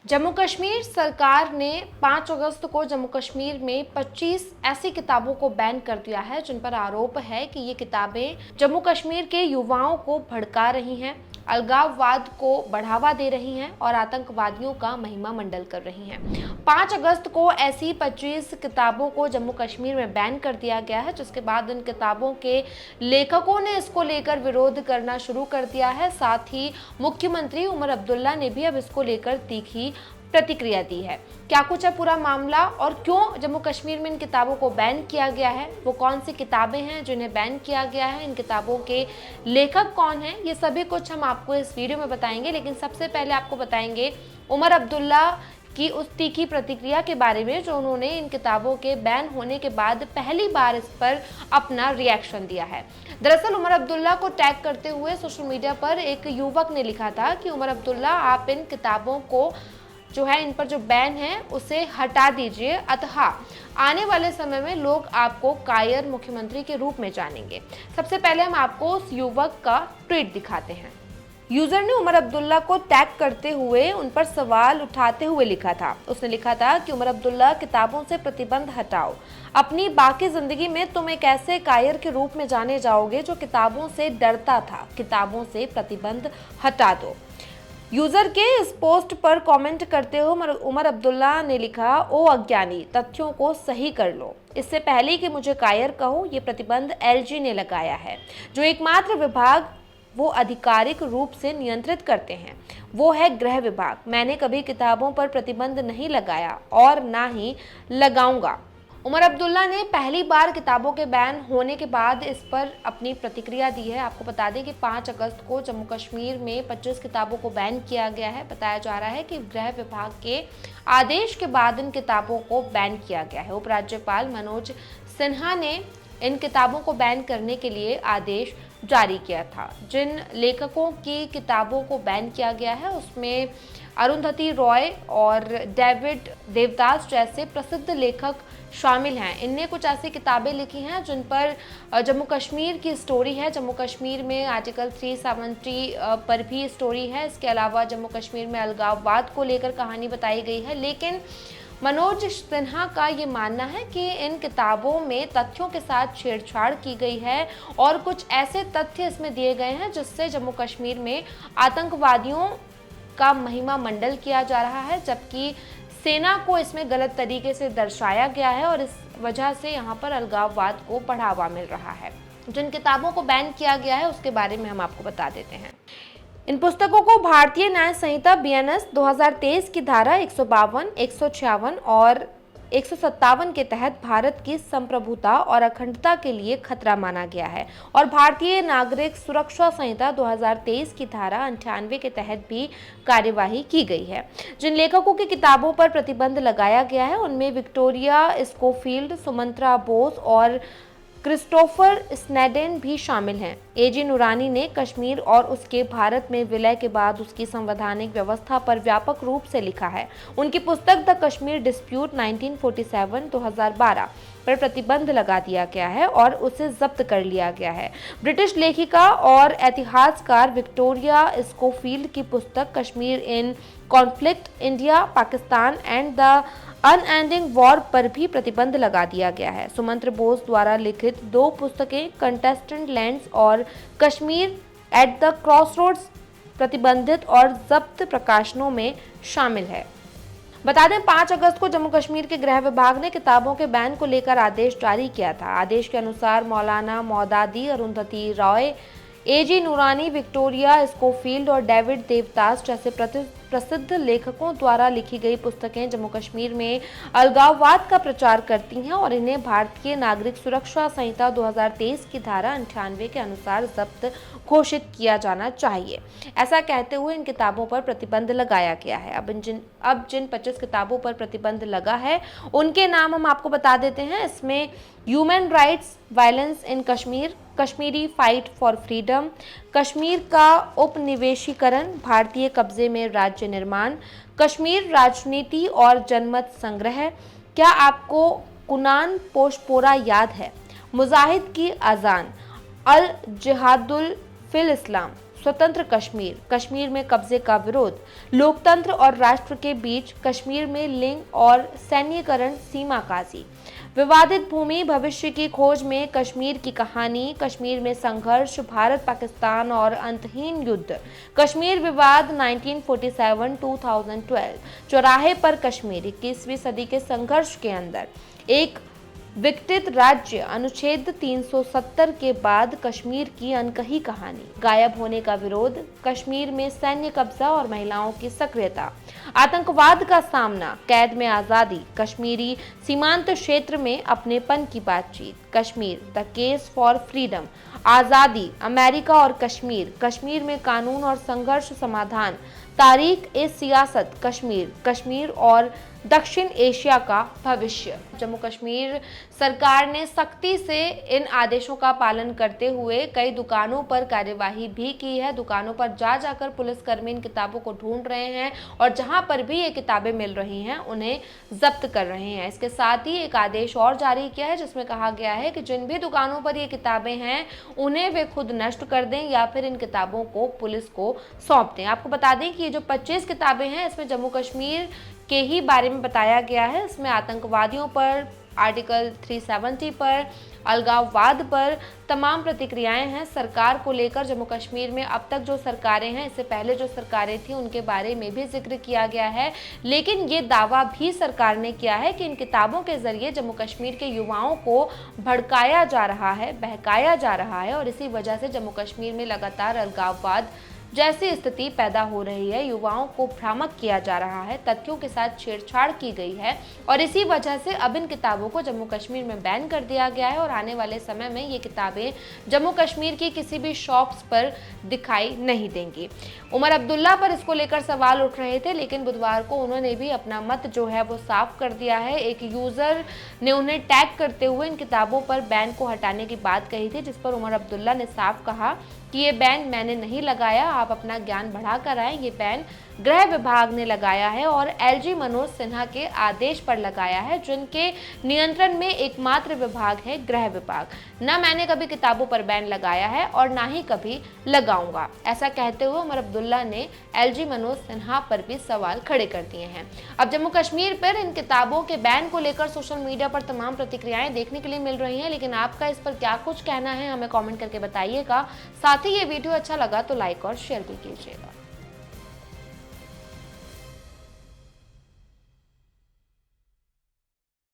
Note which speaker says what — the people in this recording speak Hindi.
Speaker 1: जम्मू कश्मीर सरकार ने 5 अगस्त को जम्मू कश्मीर में 25 ऐसी किताबों को बैन कर दिया है जिन पर आरोप है कि ये किताबें जम्मू कश्मीर के युवाओं को भड़का रही हैं, अलगाववाद को बढ़ावा दे रही हैं और आतंकवादियों का महिमा मंडल कर रही हैं। 5 अगस्त को ऐसी 25 किताबों को जम्मू कश्मीर में बैन कर दिया गया है, जिसके बाद इन किताबों के लेखकों ने इसको लेकर विरोध करना शुरू कर दिया है। साथ ही मुख्यमंत्री उमर अब्दुल्ला ने भी अब इसको लेकर तीखी प्रतिक्रिया दी है। क्या कुछ है पूरा मामला और क्यों जम्मू कश्मीर में इन किताबों को बैन किया गया है, वो कौन सी किताबें हैं जिन्हें बैन किया गया है, इन किताबों के लेखक कौन हैं, ये सभी कुछ हम आपको इस वीडियो में बताएंगे। लेकिन सबसे पहले आपको बताएंगे उमर अब्दुल्ला की उस तीखी प्रतिक्रिया के बारे में जो उन्होंने इन किताबों के बैन होने के बाद पहली बार इस पर अपना रिएक्शन दिया है। दरअसल उमर अब्दुल्ला को टैग करते हुए सोशल मीडिया पर एक युवक ने लिखा था कि उमर अब्दुल्ला, आप इन किताबों को जो है, इन पर जो बैन है उसे हटा दीजिए, अतः आने वाले समय में लोग आपको कायर मुख्यमंत्री के रूप में जानेंगे। सबसे पहले हम आपको उस युवक का ट्वीट दिखाते हैं। यूजर ने उमर अब्दुल्ला को टैग करते हुए उन पर सवाल उठाते हुए लिखा था। उसने लिखा था कि उमर अब्दुल्ला, किताबों से प्रतिबंध हटाओ। अपनी बाकी जिंदगी में तुम एक ऐसे कायर के रूप में जाने जाओगे जो किताबों से डरता था। किताबों से प्रतिबंध हटा दो। यूजर के इस पोस्ट पर कमेंट करते हुए उमर अब्दुल्ला ने लिखा, ओ अज्ञानी, तथ्यों को सही कर लो। इससे पहले कि मुझे कायर कहो, ये प्रतिबंध एलजी ने लगाया है, जो एकमात्र विभाग वो आधिकारिक रूप से नियंत्रित करते हैं, वो है गृह विभाग। मैंने कभी किताबों पर प्रतिबंध नहीं लगाया और ना ही लगाऊंगा। उमर अब्दुल्ला ने पहली बार किताबों के बैन होने के बाद इस पर अपनी प्रतिक्रिया दी है। आपको बता दें कि 5 अगस्त को जम्मू कश्मीर में 25 किताबों को बैन किया गया है। बताया जा रहा है कि गृह विभाग के आदेश के बाद इन किताबों को बैन किया गया है। उपराज्यपाल मनोज सिन्हा ने इन किताबों को बैन करने के लिए आदेश जारी किया था। जिन लेखकों की किताबों को बैन किया गया है उसमें अरुंधति रॉय और डेविड देवदास जैसे प्रसिद्ध लेखक शामिल हैं। इनने कुछ ऐसी किताबें लिखी हैं जिन पर जम्मू कश्मीर की स्टोरी है। जम्मू कश्मीर में आर्टिकल 370 पर भी स्टोरी है। इसके अलावा जम्मू कश्मीर में अलगाववाद को लेकर कहानी बताई गई है। लेकिन मनोज सिन्हा का ये मानना है कि इन किताबों में तथ्यों के साथ छेड़छाड़ की गई है और कुछ ऐसे तथ्य इसमें दिए गए हैं जिससे जम्मू कश्मीर में आतंकवादियों का महिमा मंडल किया जा रहा है, जबकि सेना को इसमें गलत तरीके से दर्शाया गया है और इस वजह से यहाँ पर अलगाववाद को बढ़ावा मिल रहा है। जिन किताबों को बैन किया गया है उसके बारे में हम आपको बता देते हैं। इन पुस्तकों को भारतीय न्याय संहिता बीएनएस 2023 की धारा 152, 156 और 157 के तहत भारत की संप्रभुता और अखंडता के लिए खतरा माना गया है और भारतीय नागरिक सुरक्षा संहिता 2023 की धारा 98 के तहत भी कार्यवाही की गई है। जिन लेखकों की किताबों पर प्रतिबंध लगाया गया है उनमें विक्टोरिया स्कोफील्ड, सुमंत्रा बोस और क्रिस्टोफर स्नेडेन भी शामिल हैं। एजी नूरानी ने कश्मीर और उसके भारत में विलय के बाद उसकी संवैधानिक व्यवस्था पर व्यापक रूप से लिखा है। उनकी पुस्तक द कश्मीर डिस्प्यूट 1947-2012 पर प्रतिबंध लगा दिया गया है और उसे जब्त कर लिया गया है। ब्रिटिश लेखिका और इतिहासकार विक्टोरिया स्कोफील्ड की पुस्तक Kashmir in conflict, India, Pakistan and the unending war पर भी प्रतिबंध लगा दिया गया है। सुमंत्र बोस द्वारा लिखित 2 पुस्तकें कंटेस्टेंट लैंड्स और कश्मीर एट द क्रॉसरोड्स प्रतिबंधित और जब्त प्रकाशनों में शामिल है। बता दें 5 अगस्त को जम्मू कश्मीर के गृह विभाग ने किताबों के बैन को लेकर आदेश जारी किया था। आदेश के अनुसार मौलाना मौदादी, अरुंधति रॉय, एजी नूरानी, विक्टोरिया स्कोफील्ड और डेविड देवदास जैसे प्रसिद्ध लेखकों द्वारा लिखी गई पुस्तकें जम्मू कश्मीर में अलगाववाद का प्रचार करती हैं और इन्हें भारतीय नागरिक सुरक्षा संहिता 2023 की धारा 98 के अनुसार जब्त घोषित किया जाना चाहिए। ऐसा कहते हुए इन किताबों पर प्रतिबंध लगाया गया है। अब जिन 25 किताबों पर प्रतिबंध लगा है उनके नाम हम आपको बता देते हैं। इसमें human rights violence in Kashmir, Kashmiri fight for freedom, Kashmir का उपनिवेशीकरण, भारतीय कब्जे में राज्य निर्माण, कश्मीर राजनीति और जनमत संग्रह, क्या आपको कुनान पोशपोरा याद है, मुजाहिद की अजान, अल जिहादुल फिल इस्लाम, स्वतंत्र कश्मीर, कश्मीर में कब्जे का विरोध, लोकतंत्र और राष्ट्र के बीच कश्मीर में लिंग और सैन्यीकरण, सीमाकाजी, विवादित भूमि, भविष्य की खोज में कश्मीर की कहानी, कश्मीर में संघर्ष, भारत पाकिस्तान और अंतहीन युद्ध, कश्मीर विवाद 1947-2012, चौराहे पर कश्मीर, 21वीं सदी के संघर्ष के अंदर एक विघटित राज्य, अनुच्छेद 370 के बाद कश्मीर की अनकही कहानी, गायब होने का विरोध, कश्मीर में सैन्य कब्जा और महिलाओं की सक्रियता, आतंकवाद का सामना, कैद में आजादी, कश्मीरी सीमांत क्षेत्र में अपनेपन की बातचीत, Kashmir the case for freedom, आजादी, अमेरिका और कश्मीर, कश्मीर में कानून और संघर्ष समाधान, तारीख ए सियासत, कश्मीर, कश्मीर और दक्षिण एशिया का भविष्य। जम्मू कश्मीर सरकार ने सख्ती से इन आदेशों का पालन करते हुए कई दुकानों पर कार्यवाही भी की है। दुकानों पर जा जाकर पुलिसकर्मी इन किताबों को ढूंढ रहे हैं और जहां पर भी ये किताबें मिल रही हैं उन्हें जब्त कर रहे हैं। इसके साथ ही एक आदेश और जारी किया है जिसमें कहा गया है कि जिन भी दुकानों पर ये किताबें हैं उन्हें वे खुद नष्ट कर दें या फिर इन किताबों को पुलिस को सौंप दें। आपको बता दें कि ये जो 25 किताबें हैं इसमें जम्मू कश्मीर के ही बारे में बताया गया है। इसमें आतंकवादियों पर, आर्टिकल 370 पर, अलगाववाद पर तमाम प्रतिक्रियाएं हैं। सरकार को लेकर जम्मू कश्मीर में अब तक जो सरकारें हैं, इससे पहले जो सरकारें थी उनके बारे में भी जिक्र किया गया है, लेकिन ये दावा भी सरकार ने किया है कि इन किताबों के जरिए जम्मू कश्मीर के युवाओं को भड़काया जा रहा है, बहकाया जा रहा है और इसी वजह से जम्मू कश्मीर में लगातार अलगाववाद जैसी स्थिति पैदा हो रही है, युवाओं को भ्रामक किया जा रहा है, तथ्यों के साथ छेड़छाड़ की गई है और इसी वजह से अब इन किताबों को जम्मू कश्मीर में बैन कर दिया गया है और आने वाले समय में ये किताबें जम्मू कश्मीर की किसी भी शॉप्स पर दिखाई नहीं देंगी। उमर अब्दुल्ला पर इसको लेकर सवाल उठ रहे थे, लेकिन बुधवार को उन्होंने भी अपना मत जो है वो साफ कर दिया है। एक यूजर ने उन्हें टैग करते हुए इन किताबों पर बैन को हटाने की बात कही थी, जिस पर उमर अब्दुल्ला ने साफ कहा कि ये बैन मैंने नहीं लगाया, आप अपना ज्ञान बढ़ाकर आए। ये बैन गृह विभाग ने लगाया है और एलजी मनोज सिन्हा के आदेश पर लगाया है, जिनके नियंत्रण में एकमात्र विभाग है गृह विभाग। न मैंने कभी किताबों पर बैन लगाया है और ना ही कभी लगाऊंगा, ऐसा कहते हुए उमर अब्दुल्ला ने एलजी मनोज सिन्हा पर भी सवाल खड़े कर दिए हैं। अब जम्मू कश्मीर पर इन किताबों के बैन को लेकर सोशल मीडिया पर तमाम प्रतिक्रियाएं देखने के लिए मिल रही हैं, लेकिन आपका इस पर क्या कुछ कहना है हमें कॉमेंट करके बताइएगा। साथ ही ये वीडियो अच्छा लगा तो लाइक और शेयर भी कीजिएगा।